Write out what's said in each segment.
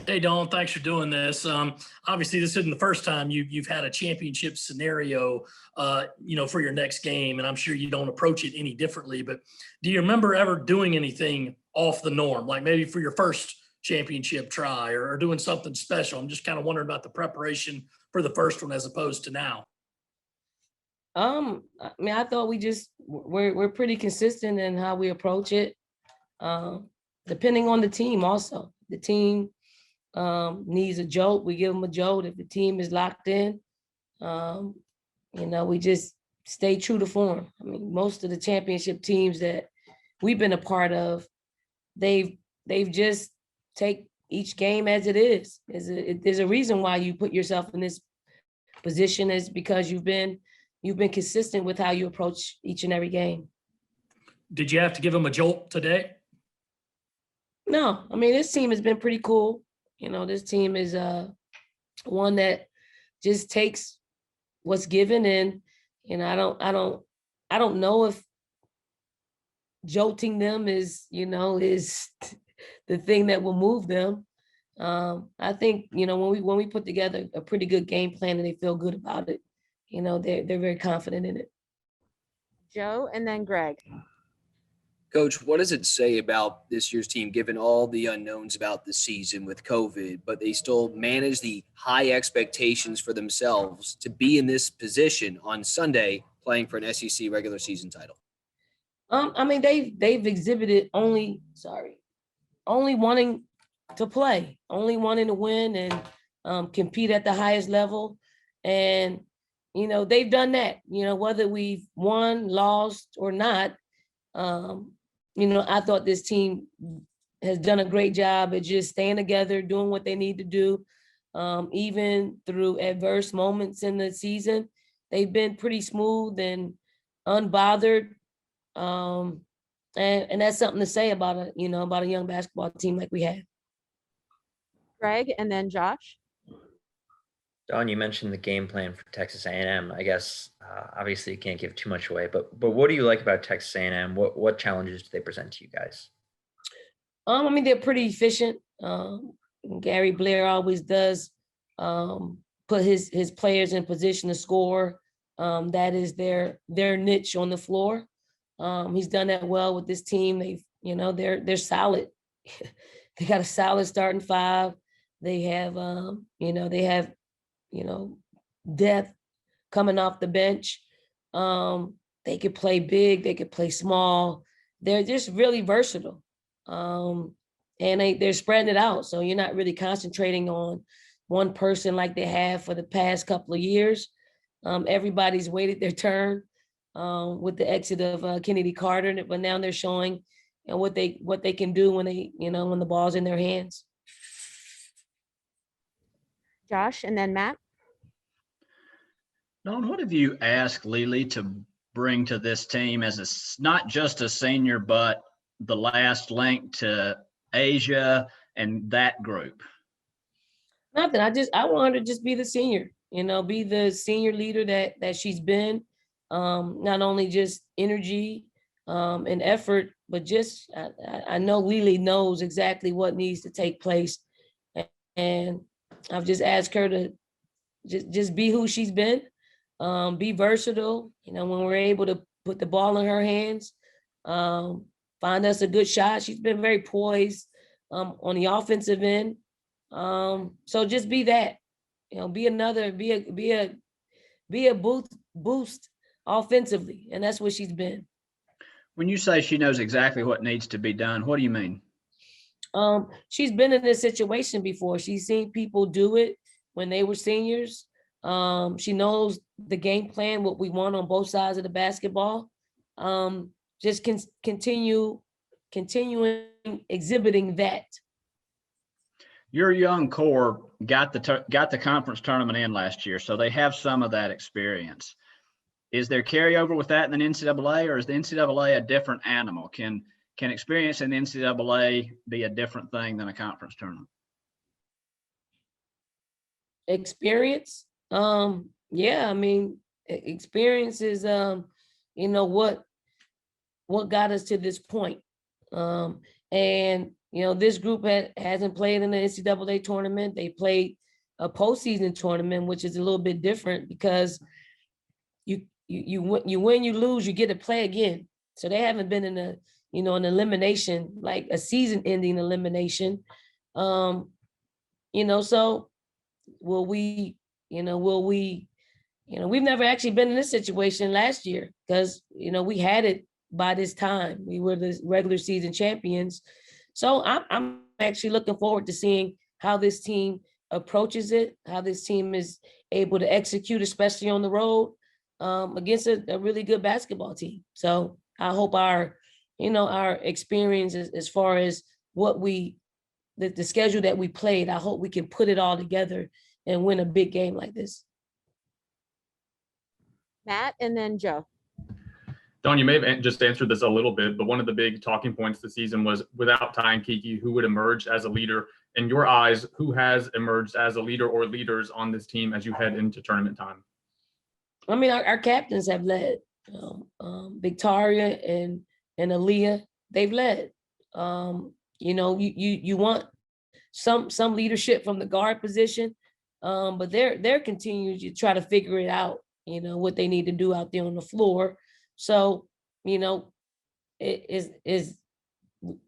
Hey, Dawn, thanks for doing this. Obviously, this isn't the first time you've had a championship scenario, for your next game, and I'm sure you don't approach it any differently. But do you remember ever doing anything off the norm, like maybe for your first championship try, or doing something special? I'm just kind of wondering about the preparation for the first one as opposed to now. I mean, I thought we're pretty consistent in how we approach it. Depending on the team also. The team needs a jolt, we give them a jolt. If the team is locked in, um, we just stay true to form. I mean, most of the championship teams that we've been a part of, they've just take each game as it is. There's a reason why you put yourself in this position, is because you've been consistent with how you approach each and every game. Did you have to give them a jolt today? No, I mean, this team has been pretty cool. This team is one that just takes what's given, and I don't know if jolting them is the thing that will move them. I think when we put together a pretty good game plan and they feel good about it, they're very confident in it. Joe and then Greg. Coach, what does it say about this year's team, given all the unknowns about the season with COVID, but they still manage the high expectations for themselves to be in this position on Sunday playing for an SEC regular season title? I mean, they've exhibited only wanting to play, only wanting to win and compete at the highest level. And, they've done that, whether we've won, lost, or not. I thought this team has done a great job at just staying together, doing what they need to do. Even through adverse moments in the season, they've been pretty smooth and unbothered. And that's something to say about a young basketball team like we have. Greg and then Josh. Don, you mentioned the game plan for Texas A&M. I guess obviously you can't give too much away, but what do you like about Texas A&M? What challenges do they present to you guys? I mean, they're pretty efficient. Gary Blair always does put his players in position to score. That is their niche on the floor. He's done that well with this team. They're solid. They got a solid starting five. They have depth coming off the bench. They could play big, they could play small. They're just really versatile. And they're spreading it out. So you're not really concentrating on one person like they have for the past couple of years. Everybody's waited their turn with the exit of Kennedy Carter, but now they're showing what they can do when when the ball's in their hands. Josh and then Matt. Dawn, what have you asked Lily to bring to this team as not just a senior, but the last link to Asia and that group? Nothing. I want her to just be the senior, be the senior leader that she's been. Not only just energy and effort, but just I know Lily knows exactly what needs to take place. And I've just asked her to just be who she's been, be versatile. When we're able to put the ball in her hands, find us a good shot. She's been very poised on the offensive end. So just be that, be a boost offensively, and that's what she's been. When you say she knows exactly what needs to be done, what do you mean? She's been in this situation before. She's seen people do it when they were seniors. She knows the game plan, what we want on both sides of the basketball. Just continuing exhibiting that. Your young core got the conference tournament in last year, so they have some of that experience. Is there carryover with that in the NCAA, or is the NCAA a different animal? Can experience in the NCAA be a different thing than a conference tournament? Experience? Yeah, I mean, experience is what got us to this point. And, this group hasn't played in the NCAA tournament. They played a postseason tournament, which is a little bit different because you win, you lose, you get to play again. So they haven't been in an elimination, like a season ending elimination. So we've never actually been in this situation last year because, we had it by this time. We were the regular season champions. So I'm actually looking forward to seeing how this team approaches it, how this team is able to execute, especially on the road, against a really good basketball team. So I hope our experience as far as the schedule that we played, I hope we can put it all together and win a big game like this. Matt, and then Joe. Don, you may have just answered this a little bit, but one of the big talking points this season was without Ty and Kiki, who would emerge as a leader? In your eyes, who has emerged as a leader or leaders on this team as you head into tournament time? I mean, our captains have led. Victoria and Aaliyah, they've led. You want some leadership from the guard position, but they're continuing to try to figure it out. What they need to do out there on the floor. So,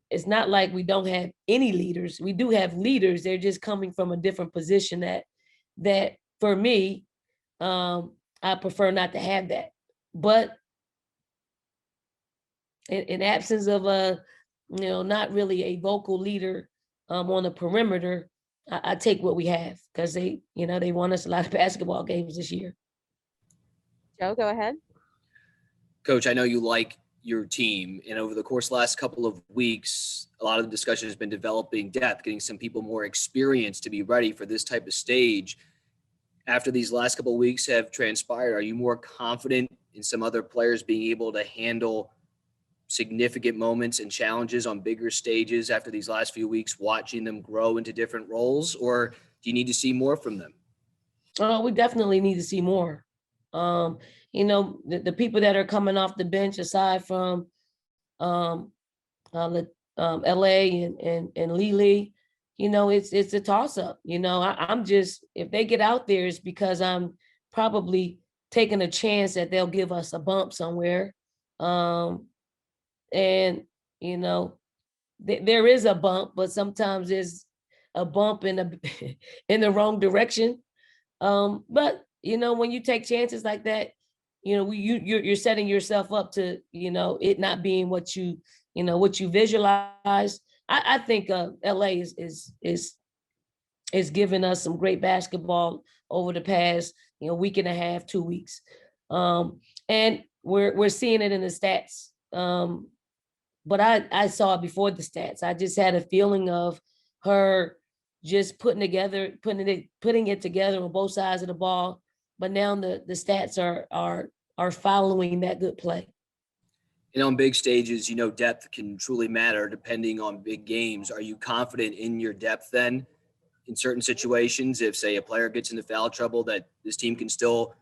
it's not like we don't have any leaders. We do have leaders. They're just coming from a different position that for me, I prefer not to have that. But in absence of not really a vocal leader on the perimeter, I take what we have because they won us a lot of basketball games this year. Joe, go ahead. Coach, I know you like your team, and over the course of the last couple of weeks, a lot of the discussion has been developing depth, getting some people more experienced to be ready for this type of stage. After these last couple of weeks have transpired, are you more confident in some other players being able to handle significant moments and challenges on bigger stages after these last few weeks, watching them grow into different roles, or do you need to see more from them? We definitely need to see more. The people that are coming off the bench, aside from LA and Lily, it's a toss up. I'm just, if they get out there, it's because I'm probably taking a chance that they'll give us a bump somewhere. There is a bump, but sometimes there's a bump in the wrong direction. But when you take chances like that, you're setting yourself up to, it not being what you visualize. I think LA is giving us some great basketball over the past, week and a half, 2 weeks. And we're seeing it in the stats. But I saw it before the stats. I just had a feeling of her just putting it together on both sides of the ball. But now the stats are following that good play. And on big stages, depth can truly matter depending on big games. Are you confident in your depth then in certain situations? If, say, a player gets into foul trouble, that this team can still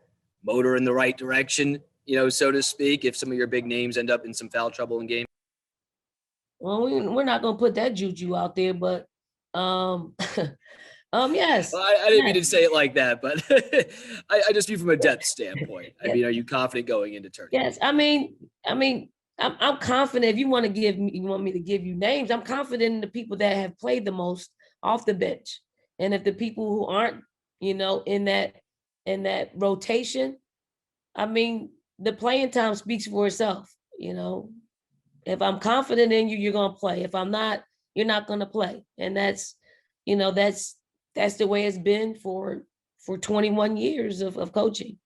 motor in the right direction, so to speak, if some of your big names end up in some foul trouble in games? Well, we're not going to put that juju out there, but yes. Well, I didn't mean to say it like that, but I just mean from a depth standpoint. I mean, are you confident going into tournament? Yes, I mean, I'm confident. If you want me to give you names, I'm confident in the people that have played the most off the bench, and if the people who aren't, in that rotation, I mean, the playing time speaks for itself. If I'm confident in you, you're gonna play. If I'm not, you're not gonna play, and that's the way it's been for 21 years of coaching.